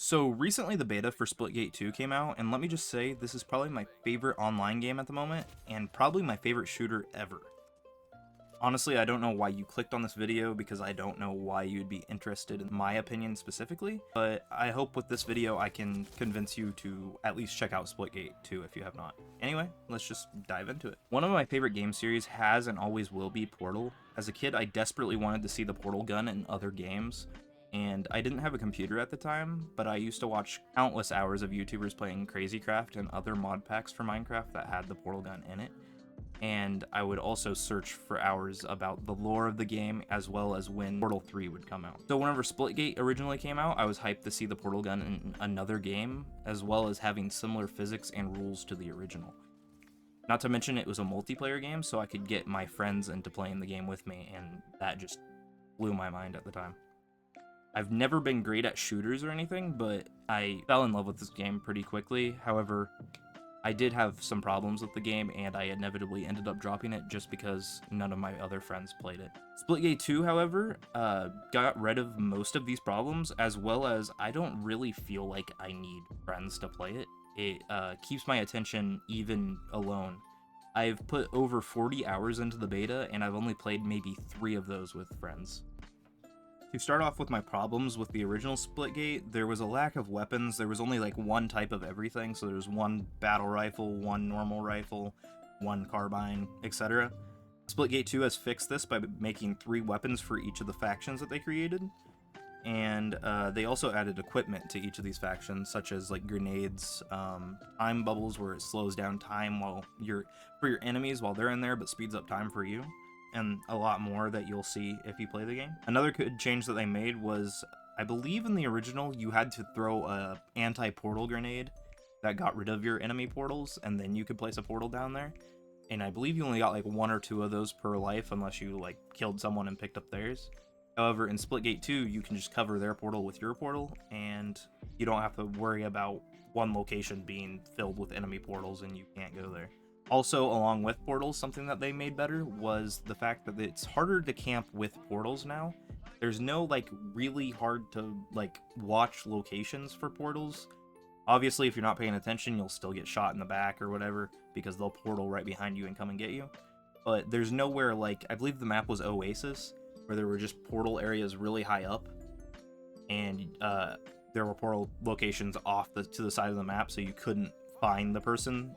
So recently the beta for Splitgate 2 came out, and let me just say, this is probably my favorite online game at the moment, and probably my favorite shooter ever. Honestly, I don't know why you clicked on this video, because I don't know why you'd be interested in my opinion specifically, but I hope with this video I can convince you to at least check out Splitgate 2 if you have not. Anyway, let's just dive into it. One of my favorite game series has and always will be Portal. As a kid, I desperately wanted to see the portal gun in other games, and I didn't have a computer at the time, but I used to watch countless hours of YouTubers playing Crazycraft and other mod packs for Minecraft that had the portal gun in it. And I would also search for hours about the lore of the game, as well as when Portal 3 would come out. So whenever Splitgate originally came out, I was hyped to see the portal gun in another game, as well as having similar physics and rules to the original. Not to mention it was a multiplayer game, so I could get my friends into playing the game with me, and that just blew my mind at the time. I've never been great at shooters or anything, but I fell in love with this game pretty quickly. However, I did have some problems with the game, and I inevitably ended up dropping it just because none of my other friends played it. Splitgate 2, however, got rid of most of these problems, as well as I don't really feel like I need friends to play it. It keeps my attention even alone. I've put over 40 hours into the beta, and I've only played maybe 3 of those with friends. To start off with my problems with the original Splitgate, there was a lack of weapons. There was only like one type of everything, so there was one battle rifle, one normal rifle, one carbine, etc. Splitgate 2 has fixed this by making 3 weapons for each of the factions that they created, and they also added equipment to each of these factions, such as like grenades, time bubbles where it slows down time for your enemies while they're in there, but speeds up time for you, and a lot more that you'll see if you play the game. Another good change that they made was, I believe in the original, you had to throw a anti-portal grenade that got rid of your enemy portals, and then you could place a portal down there. And I believe you only got like 1 or 2 of those per life, unless you like killed someone and picked up theirs. However, in Splitgate 2, you can just cover their portal with your portal, and you don't have to worry about one location being filled with enemy portals and you can't go there. Also, along with portals, something that they made better was the fact that it's harder to camp with portals now. There's no like really hard to like watch locations for portals. Obviously, if you're not paying attention, you'll still get shot in the back or whatever, because they'll portal right behind you and come and get you. But there's nowhere like, I believe the map was Oasis, where there were just portal areas really high up, and there were portal locations off to the side of the map, so you couldn't find the person.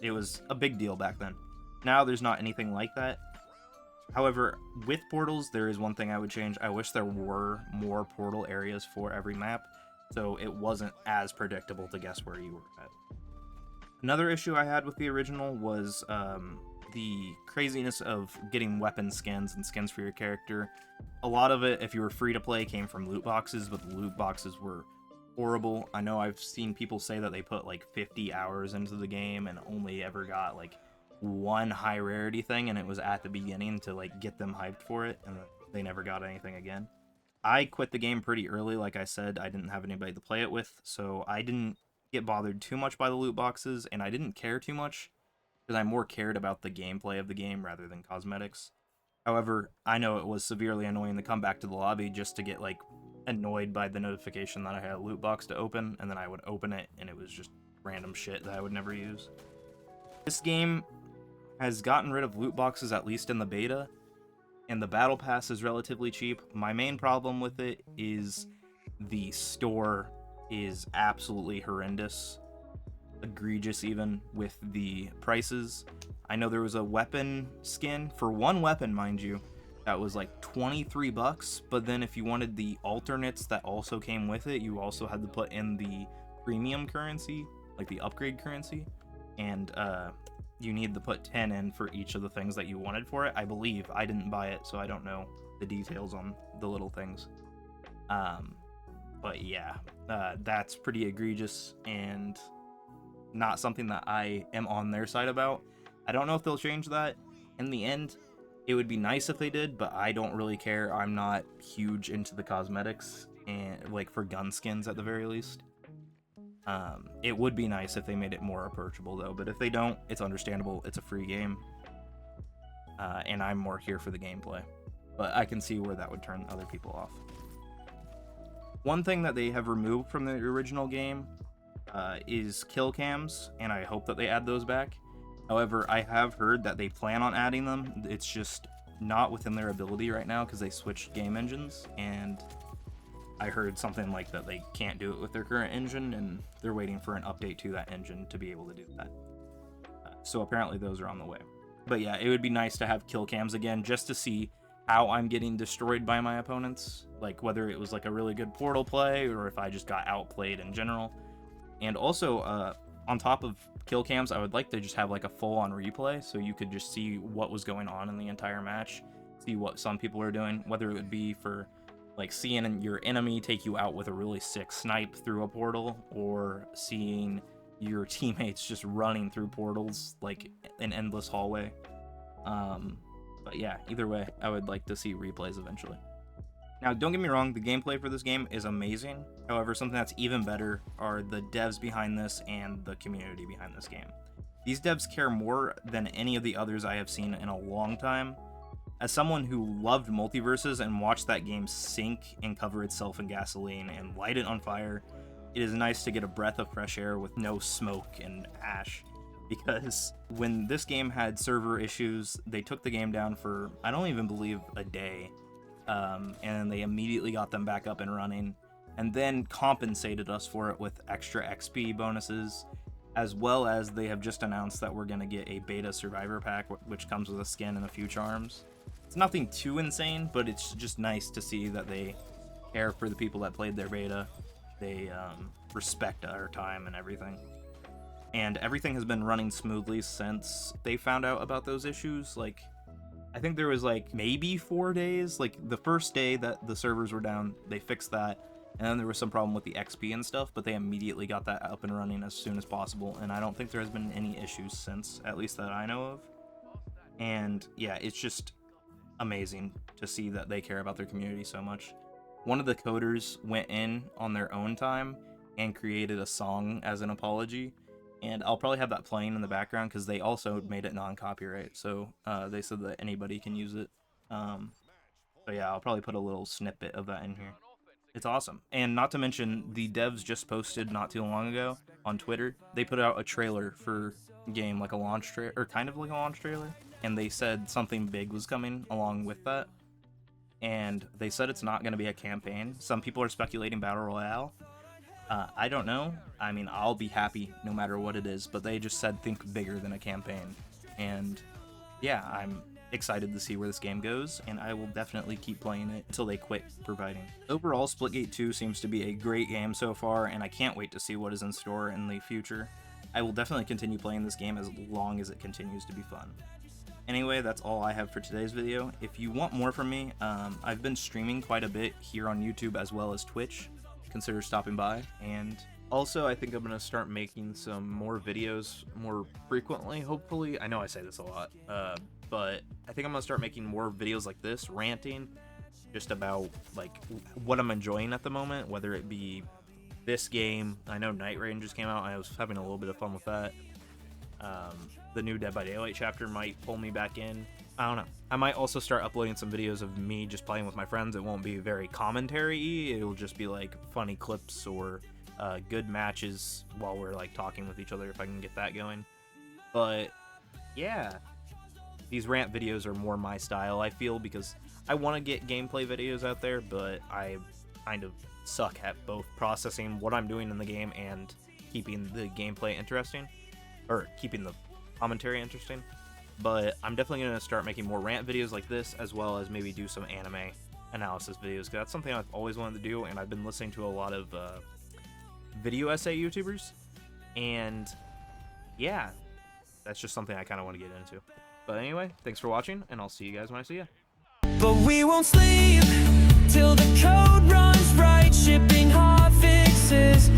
It was a big deal back then. Now there's not anything like that. However, with portals, there is one thing I would change. I wish there were more portal areas for every map, so it wasn't as predictable to guess where you were at. Another issue I had with the original was the craziness of getting weapon skins and skins for your character. A lot of it, if you were free to play, came from loot boxes, but the loot boxes were horrible. I know I've seen people say that they put like 50 hours into the game and only ever got like 1 high rarity thing, and it was at the beginning to like get them hyped for it, and they never got anything again. I quit the game pretty early. Like I said, I didn't have anybody to play it with, so I didn't get bothered too much by the loot boxes, and I didn't care too much because I more cared about the gameplay of the game rather than cosmetics. However, I know it was severely annoying to come back to the lobby just to get like annoyed by the notification that I had a loot box to open, and then I would open it and it was just random shit that I would never use. This game has gotten rid of loot boxes, at least in the beta, and the battle pass is relatively cheap. My main problem with it is the store is absolutely horrendous, egregious even, with the prices. I know there was a weapon skin for 1 weapon, mind you, that was like 23 bucks, but then if you wanted the alternates that also came with it, you also had to put in the premium currency, like the upgrade currency, and you need to put 10 in for each of the things that you wanted for it. I believe. I didn't buy it, so I don't know the details on the little things. But yeah, that's pretty egregious and not something that I am on their side about. I don't know if they'll change that. In the end, it would be nice if they did, but I don't really care. I'm not huge into the cosmetics, and like for gun skins at the very least. It would be nice if they made it more approachable though, but if they don't, it's understandable. It's a free game, and I'm more here for the gameplay. But I can see where that would turn other people off. One thing that they have removed from the original game is kill cams, and I hope that they add those back. However, I have heard that they plan on adding them. It's just not within their ability right now because they switched game engines, and I heard something like that they can't do it with their current engine, and they're waiting for an update to that engine to be able to do that. So apparently those are on the way. But yeah, it would be nice to have kill cams again, just to see how I'm getting destroyed by my opponents, like whether it was like a really good portal play or if I just got outplayed in general. And also, on top of kill cams, I would like to just have like a full-on replay, so you could just see what was going on in the entire match, see what some people are doing, whether it would be for like seeing your enemy take you out with a really sick snipe through a portal, or seeing your teammates just running through portals like an endless hallway. But yeah, either way, I would like to see replays eventually. Now, don't get me wrong, the gameplay for this game is amazing. However, something that's even better are the devs behind this and the community behind this game. These devs care more than any of the others I have seen in a long time. As someone who loved Multiverses and watched that game sink and cover itself in gasoline and light it on fire, it is nice to get a breath of fresh air with no smoke and ash. Because when this game had server issues, they took the game down for, I don't even believe, a day. And they immediately got them back up and running, and then compensated us for it with extra XP bonuses, as well as they have just announced that we're going to get a beta survivor pack, which comes with a skin and a few charms. It's nothing too insane, but it's just nice to see that they care for the people that played their beta. They respect our time and everything. And everything has been running smoothly since they found out about those issues. Like, I think there was like maybe 4 days, like the first day that the servers were down, they fixed that, and then there was some problem with the XP and stuff, but they immediately got that up and running as soon as possible, and I don't think there has been any issues since, at least that I know of. And yeah, it's just amazing to see that they care about their community so much. One of the coders went in on their own time and created a song as an apology, and I'll probably have that playing in the background because they also made it non-copyright, so they said that anybody can use it. So yeah, I'll probably put a little snippet of that in here. It's awesome. And not to mention, the devs just posted not too long ago on Twitter, they put out a trailer for the game, like a launch trailer, or kind of like a launch trailer, and they said something big was coming along with that. And they said it's not going to be a campaign. Some people are speculating Battle Royale. I don't know. I mean, I'll be happy no matter what it is, but they just said think bigger than a campaign. And yeah, I'm excited to see where this game goes, and I will definitely keep playing it until they quit providing. Overall, Splitgate 2 seems to be a great game so far, and I can't wait to see what is in store in the future. I will definitely continue playing this game as long as it continues to be fun. Anyway, that's all I have for today's video. If you want more from me, I've been streaming quite a bit here on YouTube as well as Twitch. Consider stopping by. And also, I think I'm going to start making some more videos more frequently, hopefully. I know I say this a lot, but I think I'm going to start making more videos like this, ranting, just about like what I'm enjoying at the moment, whether it be this game. I know Night Rain just came out. I was having a little bit of fun with that. The new Dead by Daylight chapter might pull me back in. I don't know. I might also start uploading some videos of me just playing with my friends. It won't be very commentary-y. It'll just be like funny clips or good matches while we're like talking with each other, if I can get that going. But yeah, these rant videos are more my style, I feel, because I want to get gameplay videos out there, but I kind of suck at both processing what I'm doing in the game and keeping the gameplay interesting, or keeping the commentary interesting. But I'm definitely going to start making more rant videos like this, as well as maybe do some anime analysis videos, because that's something I've always wanted to do, and I've been listening to a lot of video essay YouTubers, and yeah, that's just something I kind of want to get into. But anyway, thanks for watching, and I'll see you guys when I see you. But we won't sleep till the code runs right, shipping hot fixes.